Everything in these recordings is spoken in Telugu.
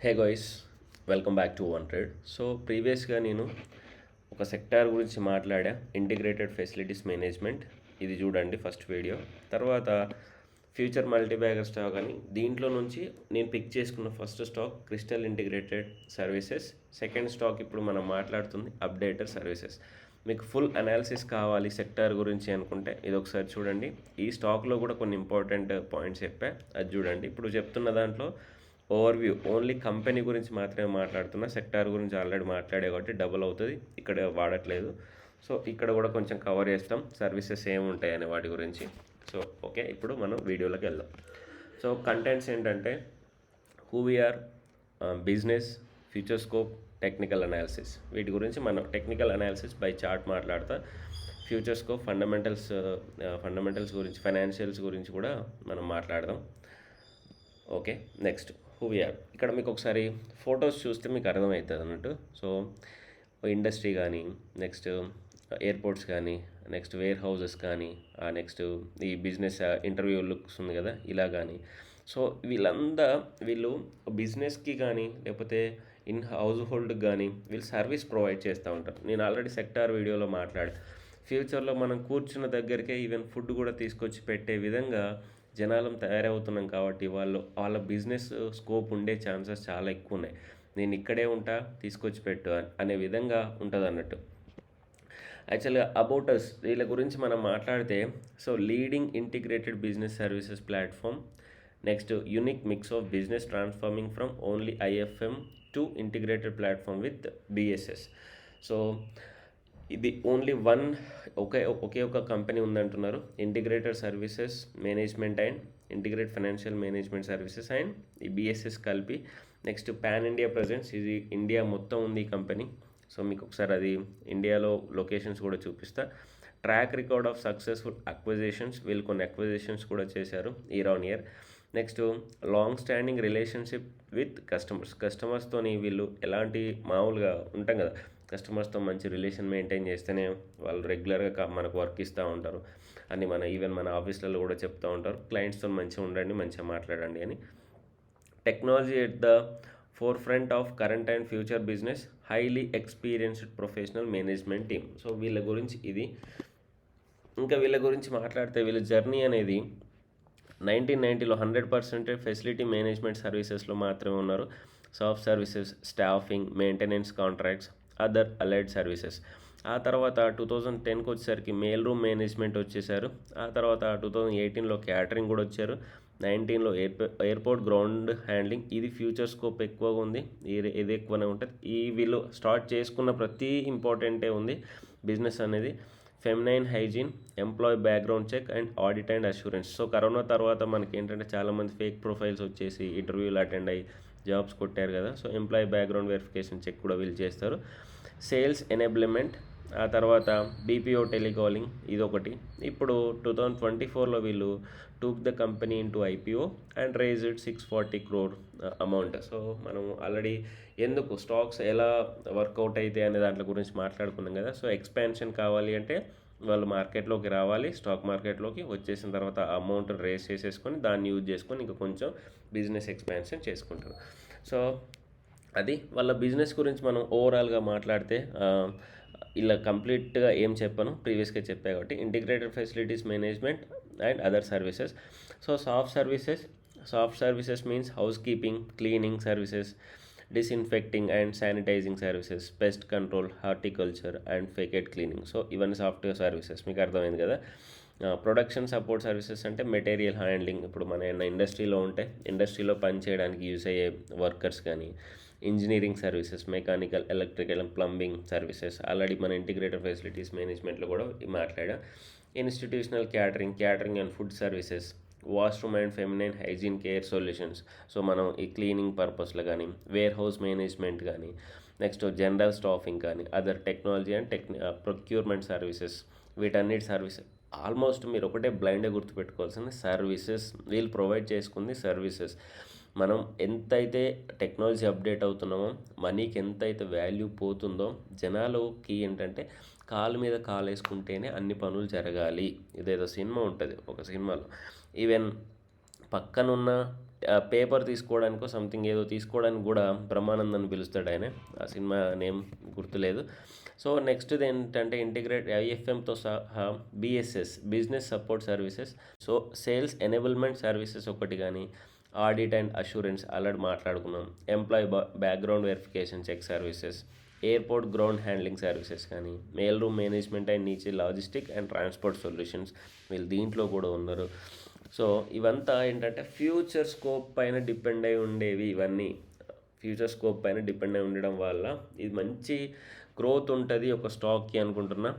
Hey guys, welcome back to one trade. So ప్రీవియస్గా నేను ఒక సెక్టార్ గురించి మాట్లాడా, ఇంటిగ్రేటెడ్ ఫెసిలిటీస్ మేనేజ్మెంట్. ఇది చూడండి ఫస్ట్ వీడియో. తర్వాత ఫ్యూచర్ మల్టీబ్యాగర్ స్టాక్ అని, దీంట్లో నుంచి నేను పిక్ చేసుకున్న first stock crystal integrated services. Second stock ఇప్పుడు మనం మాట్లాడుతుంది అప్డేటర్ సర్వీసెస్. మీకు ఫుల్ అనాలిసిస్ కావాలి సెక్టార్ గురించి అనుకుంటే ఇది ఒకసారి చూడండి. ఈ స్టాక్లో కూడా కొన్ని ఇంపార్టెంట్ పాయింట్స్ చెప్పా, అది చూడండి. ఇప్పుడు చెప్తున్న దాంట్లో ఓవర్వ్యూ ఓన్లీ కంపెనీ గురించి మాత్రమే మాట్లాడుతున్నా, సెక్టార్ గురించి ఆల్రెడీ మాట్లాడే కాబట్టి డబుల్ అవుతుంది, ఇక్కడ వాడట్లేదు. సో ఇక్కడ కూడా కొంచెం కవర్ చేస్తాం సర్వీసెస్ ఏముంటాయి అనే వాటి గురించి. సో ఓకే, ఇప్పుడు మనం వీడియోలోకి వెళ్దాం. సో కంటెంట్స్ ఏంటంటే who we are, business, future scope, technical analysis. వీటి గురించి మనం టెక్నికల్ అనాలిసిస్ బై చార్ట్ మాట్లాడతా, ఫ్యూచర్ స్కోప్ ఫండమెంటల్స్ గురించి, ఫైనాన్షియల్స్ గురించి కూడా మనం మాట్లాడదాం. Okay, next who we are. ఇక్కడ మీకు ఒకసారి ఫొటోస్ చూస్తే మీకు అర్థమవుతుంది అన్నట్టు. సో ఇండస్ట్రీ కానీ, నెక్స్ట్ ఎయిర్పోర్ట్స్ కానీ, నెక్స్ట్ వేర్ హౌసెస్ కానీ, నెక్స్ట్ ఈ బిజినెస్ ఇంటర్వ్యూ లుక్స్ ఉంది కదా, ఇలా కానీ. సో వీళ్ళు బిజినెస్కి కానీ లేకపోతే ఇన్ హౌస్ హోల్డ్కి కానీ వీళ్ళు సర్వీస్ ప్రొవైడ్ చేస్తూ ఉంటారు. నేను ఆల్రెడీ సెక్టార్ వీడియోలో మాట్లాడి, ఫ్యూచర్లో మనం కూర్చున్న దగ్గరికే ఈవెన్ ఫుడ్ కూడా తీసుకొచ్చి పెట్టే విధంగా జనాలం తయారవుతున్నాం కాబట్టి వాళ్ళ బిజినెస్ స్కోప్ ఉండే ఛాన్సెస్ చాలా ఎక్కువ ఉన్నాయి. నేను ఇక్కడే ఉంటా, తీసుకొచ్చి పెట్టు అనే విధంగా ఉంటుంది అన్నట్టు. యాక్చువల్గా అబౌటస్ వీళ్ళ గురించి మనం మాట్లాడితే, so leading integrated business services platform, next unique mix of business transforming from only IFM to integrated platform with BSS. So ఇది ఓన్లీ ఒకే ఒక కంపెనీ ఉందంటున్నారు, integrated services management and integrate financial management services and ఈ బిఎస్ఎస్ కలిపి. నెక్స్ట్ పాన్ ఇండియా ప్రజెన్స్, ఇది ఇండియా మొత్తం ఉంది ఈ కంపెనీ. సో మీకు ఒకసారి అది ఇండియాలో లొకేషన్స్ కూడా చూపిస్తా. Track record of successful acquisitions, వీళ్ళు కొన్ని అక్విజిషన్స్ కూడా చేశారు year on year. Next long standing relationship with కస్టమర్స్తోని వీళ్ళు ఎలాంటి మామూలుగా ఉంటాం కదా, కస్టమర్స్తో మంచి రిలేషన్ మెయింటైన్ చేస్తేనే వాళ్ళు రెగ్యులర్గా మనకు వర్క్ ఇస్తూ ఉంటారు అని ఈవెన్ మన ఆఫీస్లలో కూడా చెప్తూ ఉంటారు, క్లయింట్స్తో మంచిగా ఉండండి, మంచిగా మాట్లాడండి అని. Technology at the four front of current and future business, highly experienced professional management team. So వీళ్ళ గురించి ఇది. ఇంకా వీళ్ళ గురించి మాట్లాడితే వీళ్ళ జర్నీ అనేది 1990లో 100% ఫెసిలిటీ మేనేజ్మెంట్ సర్వీసెస్లో మాత్రమే ఉన్నారు. Soft services, staffing, maintenance contracts, other allied services. ఆ తర్వాత 2010కి వచ్చేసరికి మెయిల్ రూమ్ మేనేజ్మెంట్ వచ్చేసారు. ఆ తర్వాత 2018లో క్యాటరింగ్ కూడా వచ్చారు. 19లో ఎయిర్పోర్ట్ గ్రౌండ్ హ్యాండ్లింగ్, ఇది ఫ్యూచర్ స్కోప్ ఎక్కువగా ఉంది, ఇది ఎక్కువనే ఉంటుంది. వీళ్ళు స్టార్ట్ చేసుకున్న ప్రతి ఇంపార్టెంటే ఉంది బిజినెస్ అనేది. Feminine hygiene, employee background check and audit and assurance. So corona తర్వాత మనకి ఏంటంటే చాలామంది ఫేక్ ప్రొఫైల్స్ వచ్చేసి ఇంటర్వ్యూలు అటెండ్ అయ్యి జాబ్స్ కొట్టారు కదా. So employee background verification check కూడా వీళ్ళు చేస్తారు. సేల్స్ ఎనేబుల్మెంట్, ఆ తర్వాత బీపీఓ టెలికాలింగ్, ఇదొకటి. ఇప్పుడు 2024లో వీళ్ళు took the company into IPO and raise it 640 crore amount. సో మనం ఆల్రెడీ ఎందుకు స్టాక్స్ ఎలా వర్కౌట్ అయితే అనే దాంట్లో గురించి మాట్లాడుకున్నాం కదా. సో ఎక్స్పాన్షన్ కావాలి అంటే వాళ్ళు మార్కెట్లోకి రావాలి, స్టాక్ మార్కెట్లోకి వచ్చేసిన తర్వాత అమౌంట్ రేస్ చేసేసుకొని దాన్ని యూజ్ చేసుకొని ఇంకా కొంచెం బిజినెస్ ఎక్స్పాన్షన్ చేసుకుంటారు. సో అది వాళ్ళ బిజినెస్ గురించి మనం ఓవరాల్గా మాట్లాడితే, ఇలా కంప్లీట్గా ఏం చెప్పాను ప్రీవియస్గా చెప్పా కాబట్టి, integrated facilities management and other services. So soft services means housekeeping, cleaning services, disinfecting and sanitising services, pest control, horticulture and facade cleaning. So ఇవన్నీ సాఫ్ట్వేర్ సర్వీసెస్, మీకు అర్థమైంది కదా. ప్రొడక్షన్ సపోర్ట్ సర్వీసెస్ అంటే మెటీరియల్ హ్యాండ్లింగ్, ఇప్పుడు మన ఇండస్ట్రీలో ఉంటే ఇండస్ట్రీలో పనిచేయడానికి యూజ్ అయ్యే వర్కర్స్ కానీ. Engineering services, mechanical, electrical and plumbing services, already మన ఇంటిగ్రేటెడ్ ఫెసిలిటీస్ మేనేజ్మెంట్లో కూడా మాట్లాడా. Institutional catering and food services, washroom and feminine hygiene care solutions. So మనం ఈ క్లీనింగ్ పర్పస్లో కానీ, వేర్ హౌస్ మేనేజ్మెంట్ కానీ, నెక్స్ట్ జనరల్ స్టాఫింగ్ కానీ, other technology and procurement services, వీటన్నిటి సర్వీసెస్. ఆల్మోస్ట్ మీరు ఒకటే బ్లైండ్గా గుర్తుపెట్టుకోవాల్సింది సర్వీసెస్, వీళ్ళు ప్రొవైడ్ చేసుకుంది సర్వీసెస్. మనం ఎంతైతే టెక్నాలజీ అప్డేట్ అవుతున్నామో, మనీకి ఎంతైతే వాల్యూ పోతుందో, జనాలకి ఏంటంటే కాలు మీద కాలు వేసుకుంటేనే అన్ని పనులు జరగాలి. ఇదేదో సినిమా ఉంటుంది, ఒక సినిమాలో ఈవెన్ పక్కనున్న పేపర్ తీసుకోవడానికో సంథింగ్ ఏదో తీసుకోవడానికి కూడా బ్రహ్మానంద్ అని పిలుస్తాడు ఆయన. ఆ సినిమా నేమ్ గుర్తులేదు. సో నెక్స్ట్ది ఏంటంటే ఇంటిగ్రేట్ ఐఎఫ్ఎంతో సహా BSS, business support services, so sales enablement services ఒకటి కానీ, ఆడిట్ అండ్ అష్యూరెన్స్ ఆల్రెడీ మాట్లాడుకున్నాం, employee background verification check services, airport ground handling services కానీ, mail room management and niche logistic and transport solutions, వీళ్ళు దీంట్లో కూడా ఉన్నారు. సో ఇవంతా ఏంటంటే ఫ్యూచర్ స్కోప్ పైన డిపెండ్ అయి ఉండేవి. ఇవన్నీ ఫ్యూచర్ స్కోప్ పైన డిపెండ్ అయి ఉండడం వల్ల ఇది మంచి గ్రోత్ ఉంటుంది ఒక స్టాక్కి అనుకుంటున్నా.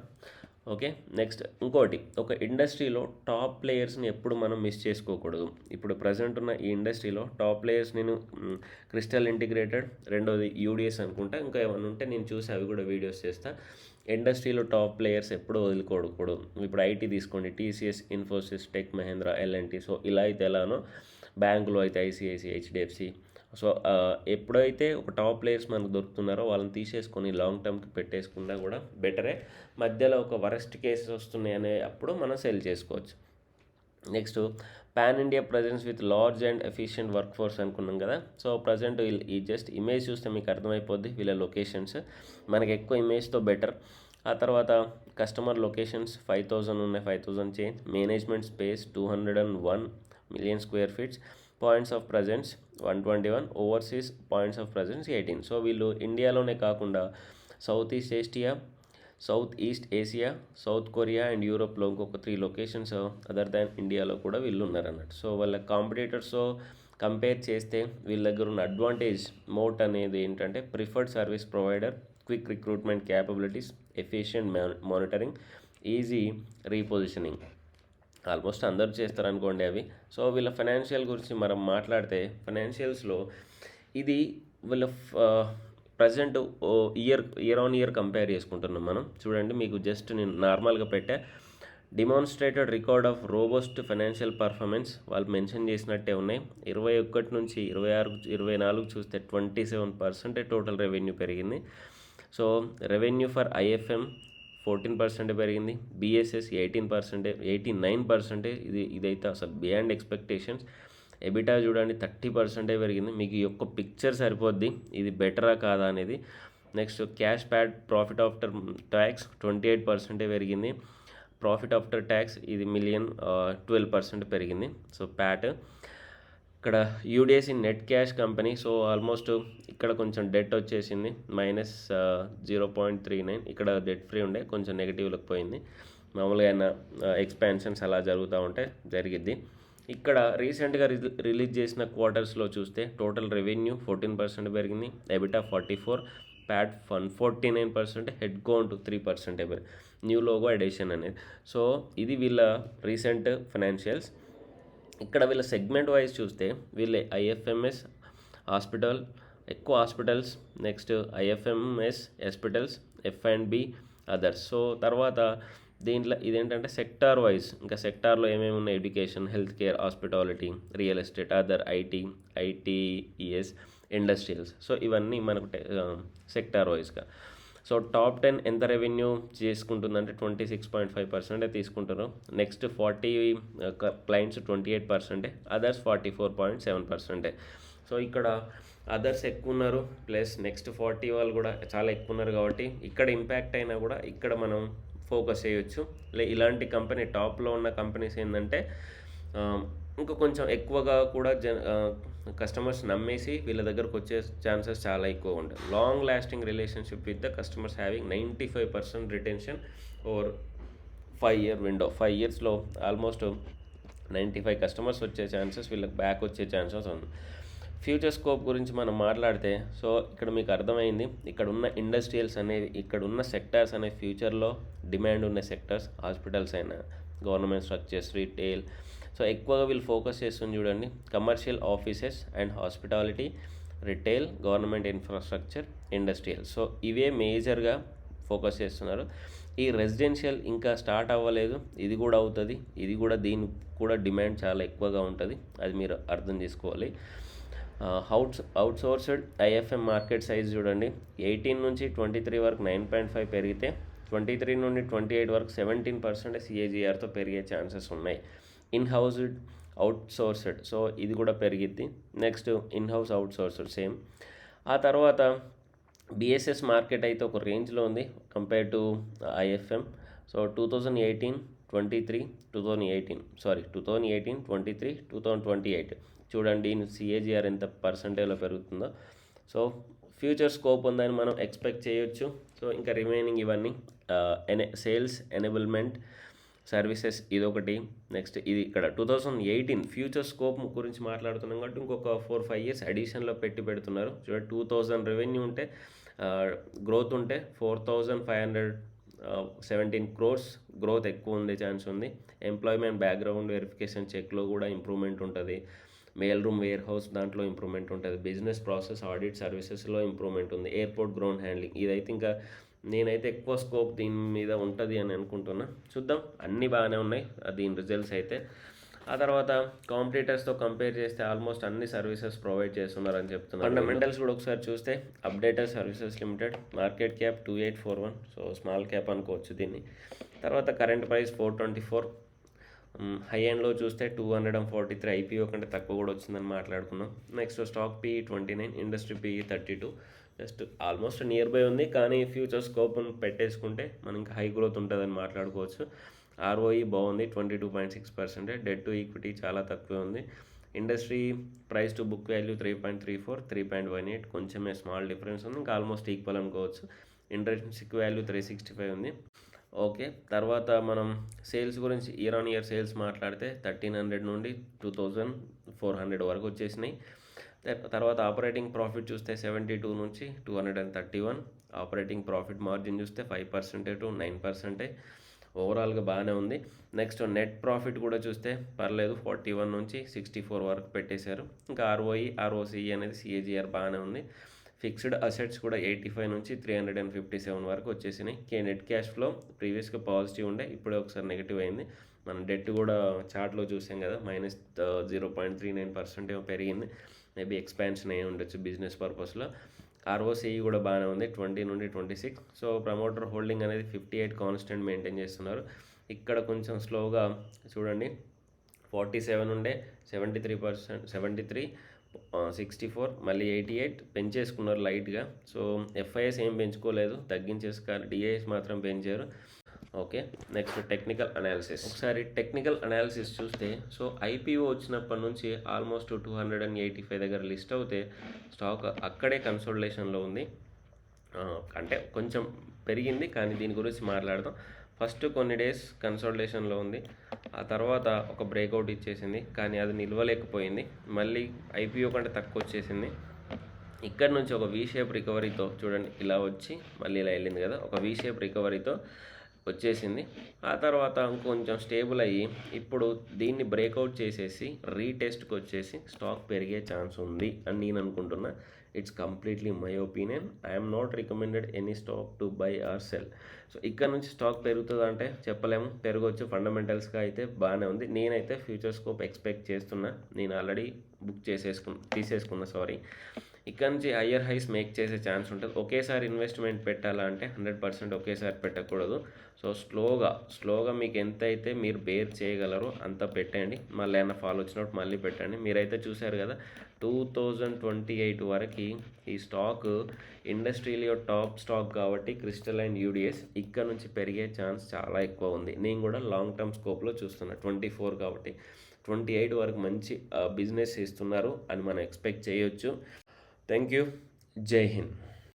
ఓకే, నెక్స్ట్ ఇంకోటి, ఒక ఇండస్ట్రీలో టాప్ ప్లేయర్స్ని ఎప్పుడు మనం మిస్ చేసుకోకూడదు. ఇప్పుడు ప్రజెంట్ ఉన్న ఈ ఇండస్ట్రీలో టాప్ ప్లేయర్స్ నేను క్రిస్టల్ ఇంటిగ్రేటెడ్, రెండోది యూడిఎస్ అనుకుంటా, ఇంకా ఏమైనా ఉంటే నేను చూసి అవి కూడా వీడియోస్ చేస్తా. ఇండస్ట్రీలో టాప్ ప్లేయర్స్ ఎప్పుడూ వదులుకోకూడదు. ఇప్పుడు ఐటీ తీసుకోండి, టీసీఎస్, ఇన్ఫోసిస్, టెక్ మహేంద్ర, ఎల్ఎన్టీ. సో ఇలా అయితే ఎలానో బ్యాంకులో అయితే ఐసిఐసిఐ, హెచ్డిఎఫ్సి. సో ఎప్పుడైతే ఒక టాప్ ప్లేయర్స్ మనకు దొరుకుతున్నారో వాళ్ళని తీసేసుకొని లాంగ్ టర్మ్కి పెట్టేసుకున్నా కూడా బెటరే. మధ్యలో ఒక వరస్ట్ కేసెస్ వస్తున్నాయి అనే అప్పుడు మనం సెల్ చేసుకోవచ్చు. Next, pan India presence with large and efficient work force అనుకున్నాం కదా. సో ప్రజెంట్ ఈ జస్ట్ ఇమేజ్ చూస్తే మీకు అర్థమైపోద్ది వీళ్ళ లొకేషన్స్. మనకి ఎక్కువ ఇమేజ్తో బెటర్. ఆ తర్వాత కస్టమర్ లొకేషన్స్ 5000 ఉన్నాయి, 5000 change. Management space 201 million square feets. Points of presence 121. Overseas points of presence 18. So వీళ్ళు ఇండియాలోనే కాకుండా south east Asia, south Korea and యూరోప్లో ఇంకొక 3 లొకేషన్స్ అదర్ దాన్ ఇండియాలో కూడా వీళ్ళు ఉన్నారన్నట్టు. సో వాళ్ళ కాంపిటీటర్స్తో కంపేర్ చేస్తే వీళ్ళ దగ్గర ఉన్న అడ్వాంటేజ్ మోట్ అనేది ఏంటంటే preferred service provider, quick recruitment capabilities, efficient monitoring, easy repositioning. Almost అందరూ చేస్తారనుకోండి అవి. సో వీళ్ళ ఫైనాన్షియల్ గురించి మనం మాట్లాడితే ఫైనాన్షియల్స్లో ఇది వీళ్ళ present year on year compare చేసుకుంటున్నాం మనం. చూడండి, మీకు జస్ట్ నేను నార్మల్గా పెట్టా. Demonstrated record of robust financial performance వాళ్ళు మెన్షన్ చేసినట్టే ఉన్నాయి. 21 నుంచి 26, 24 చూస్తే 27% టోటల్ రెవెన్యూ పెరిగింది. సో రెవెన్యూ ఫర్ ఐఎఫ్ఎం 14% పెరిగింది. బిఎస్ఎస్ 18%, 89%. ఇదైతే అసలు బియాండ్ ఎక్స్పెక్టేషన్స్. ఎబిటా చూడండి 30% పెరిగింది. మీకు ఈ యొక్క పిక్చర్ సరిపోద్ది ఇది బెటరా కాదా అనేది. Next, cash pad profit after tax 28% పెరిగింది. ప్రాఫిట్ ఆఫ్టర్ ట్యాక్స్ ఇది మిలియన్ 12% పెరిగింది. సో ప్యాట్ ఇక్కడ UDS in net cash company. So almost ఇక్కడ కొంచెం డెట్ వచ్చేసింది -0.39. ఇక్కడ డెట్ ఫ్రీ ఉండే కొంచెం నెగిటివ్లోకి పోయింది. మామూలుగా అయినా ఎక్స్పాన్షన్స్ అలా జరుగుతూ ఉంటే జరిగిద్ది. ఇక్కడ రీసెంట్గా రిలీజ్ చేసిన క్వార్టర్స్లో చూస్తే టోటల్ రెవెన్యూ 14% పెరిగింది. EBITDA 44, PAT 149%, head count 3% new logo addition అనేది. సో ఇది వీళ్ళ రీసెంట్ ఫైనాన్షియల్స్. ఇక్కడ వీళ్ళ సెగ్మెంట్ వైజ్ చూస్తే వీళ్ళ ఐఎఫ్ఎంఎస్ హాస్పిటల్, ఎక్కువ హాస్పిటల్స్. నెక్స్ట్ ఐఎఫ్ఎంఎస్ హాస్పిటల్స్, ఎఫ్&బి, అదర్స్. సో తర్వాత దీంట్లో ఇదేంటంటే సెక్టార్ వైజ్, ఇంకా సెక్టార్లో ఏమేమి ఉన్నాయి, education, health care, hospitality, real estate, other, ITES, industrials. So ఇవన్నీ మనకు సెక్టార్ వైజ్గా. సో టాప్ 10 ఎంత రెవెన్యూ చేసుకుంటుందంటే 26.5% తీసుకుంటారు. Next 40 clients 28%, others 44.7%. సో ఇక్కడ అదర్స్ ఎక్కువ ఉన్నారు, ప్లస్ నెక్స్ట్ 40 వాళ్ళు కూడా చాలా ఎక్కువ ఉన్నారు. కాబట్టి ఇక్కడ ఇంపాక్ట్ అయినా కూడా ఇక్కడ మనం ఫోకస్ చేయొచ్చు. ఇలాంటి కంపెనీ టాప్లో ఉన్న కంపెనీస్ ఏంటంటే ఇంకా కొంచెం ఎక్కువగా కూడా కస్టమర్స్ నమ్మేసి వీళ్ళ దగ్గరకు వచ్చే ఛాన్సెస్ చాలా ఎక్కువ ఉంటాయి. Long lasting relationship with the customers having 95% retention over 5 year window. 5 yearsలో ఆల్మోస్ట్ 95 కస్టమర్స్ వచ్చే ఛాన్సెస్, వీళ్ళకి బ్యాక్ వచ్చే ఛాన్సెస్ ఉంది. ఫ్యూచర్ స్కోప్ గురించి మనం మాట్లాడితే, సో ఇక్కడ మీకు అర్థమైంది ఇక్కడ ఉన్న ఇండస్ట్రియల్స్ అనేవి, ఇక్కడ ఉన్న సెక్టార్స్ అనే ఫ్యూచర్లో డిమాండ్ ఉన్న సెక్టార్స్. హాస్పిటల్స్ అయినా, గవర్నమెంట్ స్ట్రక్చర్స్, రీటైల్. సో ఎక్కువగా వీళ్ళు ఫోకస్ చేస్తుంది చూడండి, commercial, offices and hospitality, retail, government infrastructure, industrial. So ఇవే మేజర్గా ఫోకస్ చేస్తున్నారు. ఈ రెసిడెన్షియల్ ఇంకా స్టార్ట్ అవ్వలేదు, ఇది కూడా అవుతుంది. ఇది కూడా దీనికి కూడా డిమాండ్ చాలా ఎక్కువగా ఉంటుంది, అది మీరు అర్థం చేసుకోవాలి. అవుట్సోర్స్డ్ ఐఎఫ్ఎం మార్కెట్ సైజ్ చూడండి, 18 నుంచి 23 వరకు 9.5 పెరిగితే 23 నుండి 28 వరకు 17% CAGRతో పెరిగే ఛాన్సెస్ ఉన్నాయి. In housed out sourced, so ఇది కూడా పెరిగిద్ది. Next in house out sourced same. ఆ తర్వాత బిఎస్ఎస్ మార్కెట్ అయితే ఒక రేంజ్లో ఉంది కంపేర్ టు ఐఎఫ్ఎం. సో 2018-23 2028 చూడండి సిఏజిఆర్ ఎంత పర్సంటేజ్లో పెరుగుతుందో. సో ఫ్యూచర్ స్కోప్ ఉందని మనం ఎక్స్పెక్ట్ చేయొచ్చు. సో ఇంకా రిమైనింగ్ ఇవన్నీ సేల్స్ ఎనేబుల్మెంట్ సర్వీసెస్ ఇదొకటి. నెక్స్ట్ ఇది ఇక్కడ 2018 ఫ్యూచర్ స్కోప్ గురించి మాట్లాడుతున్నాం కాబట్టి ఇంకొక 4-5 ఇయర్స్ అడిషన్లో పెడుతున్నారు. చూడండి 2000 రెవెన్యూ ఉంటే గ్రోత్ ఉంటే 4517 crores గ్రోత్ ఎక్కువ ఉండే ఛాన్స్ ఉంది. ఎంప్లాయ్మెంట్ బ్యాక్గ్రౌండ్ వెరిఫికేషన్ చెక్లో కూడా ఇంప్రూవ్మెంట్ ఉంటుంది. మెయిల్ రూమ్ వేర్ హౌస్ దాంట్లో ఇంప్రూవ్మెంట్ ఉంటుంది. బిజినెస్ ప్రాసెస్ ఆడిట్ సర్వీసెస్లో ఇంప్రూవ్మెంట్ ఉంది. ఎయిర్పోర్ట్ గ్రౌండ్ హ్యాండ్లింగ్ ఇదైతే ఇంకా నేనైతే ఎక్కువ స్కోప్ దీని మీద ఉంటుంది అని అనుకుంటున్నా. చూద్దాం, అన్నీ బాగానే ఉన్నాయి దీని రిజల్ట్స్ అయితే. ఆ తర్వాత కాంపిటీటర్స్తో కంపేర్ చేస్తే ఆల్మోస్ట్ అన్ని సర్వీసెస్ ప్రొవైడ్ చేస్తున్నారని చెప్తున్నారు. ఫండమెంటల్స్ కూడా ఒకసారి చూస్తే Updater services limited, market cap 2841, so small cap అనుకోవచ్చు దీన్ని. తర్వాత కరెంట్ ప్రైస్ 424, హై ఎండ్లో చూస్తే 243, ఐపీఓ కంటే తక్కువ కూడా వచ్చిందని మాట్లాడుకున్నాం. Next stock PE 29, industry PE 32, just almost near by ఉంది. కానీ ఫ్యూచర్ స్కోప్ను పెట్టేసుకుంటే మనం ఇంకా హై గ్రోత్ ఉంటుందని మాట్లాడుకోవచ్చు. ROE బాగుంది 22.6%, డెట్ టు ఈక్విటీ చాలా తక్కువ ఉంది. Industry price to book value 3.34, 3.18, కొంచెమే స్మాల్ డిఫరెన్స్ ఉంది, ఇంకా ఆల్మోస్ట్ ఈక్వల్ అనుకోవచ్చు. ఇంట్రెన్సిక్ వాల్యూ 365 ఉంది. ఓకే, తర్వాత మనం సేల్స్ గురించి ఇయర్ ఆన్ ఇయర్ సేల్స్ మాట్లాడితే 1300 నుండి 2400 వరకు వచ్చేసినాయి. తర్వాత ఆపరేటింగ్ ప్రాఫిట్ చూస్తే 72 నుంచి 231, ఆపరేటింగ్ ప్రాఫిట్ మార్జిన్ చూస్తే 5% to 9%, ఓవరాల్గా బాగానే ఉంది. నెక్స్ట్ నెట్ ప్రాఫిట్ కూడా చూస్తే పర్లేదు, 41 నుంచి 64 వరకు పెట్టేశారు. ఇంకా ROE ROCE అనేది CAGR బాగానే ఉంది. ఫిక్స్డ్ అసెట్స్ కూడా 85 నుంచి 357 వరకు వచ్చేసినాయి. నెట్ క్యాష్ ఫ్లో ప్రీవియస్గా పాజిటివ్ ఉండే, ఇప్పుడే ఒకసారి నెగిటివ్ అయింది. మనం డెట్ కూడా చార్ట్లో చూసాం కదా, -0.39% ఏమో పెరిగింది. మేబీ ఎక్స్పాన్షన్ అయ్యి ఉండొచ్చు బిజినెస్ పర్పస్లో. ROCE కూడా బాగానే ఉంది 20 నుండి 26. సో ప్రమోటర్ హోల్డింగ్ అనేది 58 కాన్స్టెంట్ మెయింటైన్ చేస్తున్నారు. ఇక్కడ కొంచెం స్లోగా చూడండి, 47 ఉండే 73, 64, మళ్ళీ 88 పెంచేసుకున్నారు లైట్గా. సో FIS ఏం పెంచుకోలేదు, తగ్గించేసుకారు. DIS మాత్రం పెంచారు. Okay, next technical analysis. ఒకసారి టెక్నికల్ అనాలిసిస్ చూస్తే, సో IPO వచ్చినప్పటి నుంచి ఆల్మోస్ట్ 285 దగ్గర లిస్ట్ అవుతే స్టాక్ అక్కడే కన్సోలిడేషన్లో ఉంది. అంటే కొంచెం పెరిగింది, కానీ దీని గురించి మాట్లాడదాం. ఫస్ట్ కొన్ని డేస్ కన్సోలిడేషన్లో ఉంది, ఆ తర్వాత ఒక బ్రేక్అవుట్ ఇచ్చేసింది, కానీ అది నిలవలేకపోయింది. మళ్ళీ IPO కంటే తక్కువ వచ్చేసింది. ఇక్కడ నుంచి ఒక V షేప్ రికవరీతో చూడండి, ఇలా వచ్చి మళ్ళీ ఇలా వెళ్ళింది కదా, ఒక V షేప్ రికవరీతో వచ్చేసింది. ఆ తర్వాత ఇంకొంచెం స్టేబుల్ అయ్యి ఇప్పుడు దీన్ని బ్రేక్అవుట్ చేసేసి రీటెస్ట్కి వచ్చేసి స్టాక్ పెరిగే ఛాన్స్ ఉంది అని నేను అనుకుంటున్నా. It's completely my opinion. I'm not recommended any stock to buy or sell. So ఇక్కడ నుంచి స్టాక్ పెరుగుతుంది అంటే చెప్పలేము, పెరగవచ్చు. ఫండమెంటల్స్గా అయితే బాగానే ఉంది. నేనైతే ఫ్యూచర్ స్కోప్ ఎక్స్పెక్ట్ చేస్తున్నా. నేను ఆల్రెడీ తీసేసుకున్నా. ఇక్కడ నుంచి హయ్యర్ హైస్ మేక్ చేసే ఛాన్స్ ఉంటుంది. ఒకేసారి ఇన్వెస్ట్మెంట్ పెట్టాలంటే 100% ఒకేసారి పెట్టకూడదు. సో స్లోగా మీకు ఎంతైతే మీరు బేర్ చేయగలరో అంత పెట్టండి. మళ్ళీ ఏమైనా ఫాల్ వచ్చినప్పుడు మళ్ళీ పెట్టండి. మీరైతే చూశారు కదా, 2028 వరకు ఈ స్టాక్ ఇండస్ట్రీలో టాప్ స్టాక్ కాబట్టి క్రిస్టల్ అండ్ UDS ఇక్కడ నుంచి పెరిగే ఛాన్స్ చాలా ఎక్కువ ఉంది. నేను కూడా లాంగ్ టర్మ్ స్కోప్లో చూస్తున్నా. 24 కాబట్టి 28 వరకు మంచి బిజినెస్ ఇస్తున్నారు అని మనం ఎక్స్పెక్ట్ చేయొచ్చు. Thank you. జై హింద్.